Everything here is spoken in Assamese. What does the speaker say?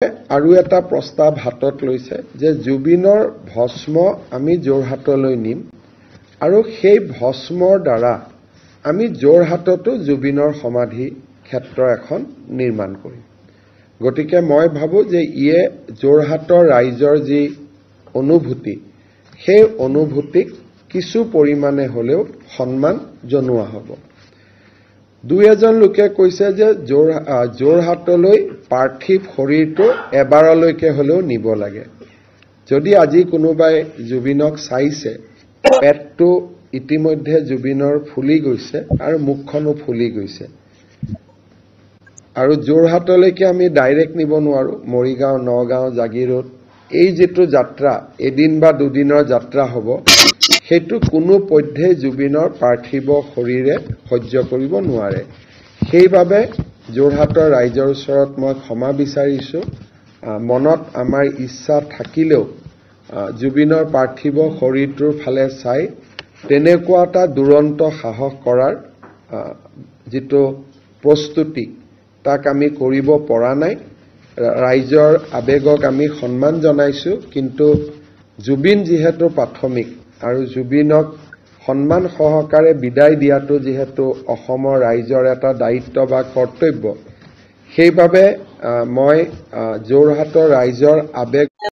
আৰু এটা প্ৰস্তাৱ হাতত লৈছে যে জুবিনৰ ভস্ম আমি যোৰহাটলৈ নিম আৰু সেই ভস্মৰ দ্বাৰা আমি যোৰহাটতো জুবিনৰ সমাধি ক্ষেত্ৰ এখন নিৰ্মাণ কৰিম। গতিকে মই ভাবো যে ইয়ে যোৰহাটৰ ৰাইজৰ যি অনুভূতি সেই অনুভূতিক কিছু পৰিমাণে হলেও সন্মান জনোৱা হ'ব। দুই এজন লোকে কৈছে যে যোৰহাটলৈ পাৰ্থিৱ শৰীৰটো এবাৰলৈকে হলেও নিব লাগে। যদি আজি কোনোবাই জুবিনক চাইছে, পেটটো ইতিমধ্যে জুবিনৰ ফুলি গৈছে আৰু মুখখনো ফুলি গৈছে। আৰু যোৰহাটলৈকে আমি ডাইৰেক্ট নিব নোৱাৰো। মৰিগাঁও, নগাঁও, জাগিৰোড এই যেটো যাত্ৰা এদিন বা দুদিনৰ যাত্ৰা হ'ব, সেইটো কোনো পধ্যে জুবিনৰ পাৰ্থিৱ শৰীৰে সহ্য কৰিব নোৱাৰে। সেইবাবে যোৰহাটৰ ৰাইজৰ ওচৰত মই ক্ষমা বিচাৰিছো। মনত আমাৰ ইচ্ছা থাকিলেও জুবিনৰ পাৰ্থিৱ শৰীৰটোৰ ফালে চাই তেনেকুৱা এটা দুৰন্ত সাহস কৰাৰ যেটো প্ৰস্তুতি তাক আমি কৰিব পৰা নাই। ৰাইজৰ আবেগক আমি সন্মান জনাইছো, কিন্তু জুবিন যিহেতু প্ৰাথমিক আৰু জুবিনক সন্মান সহকাৰে বিদায় দিয়াটো যিহেতু অসমৰ ৰাইজৰ এটা দায়িত্ব বা কৰ্তব্য, সেইবাবে মই যোৰহাটৰ ৰাইজৰ আবেগ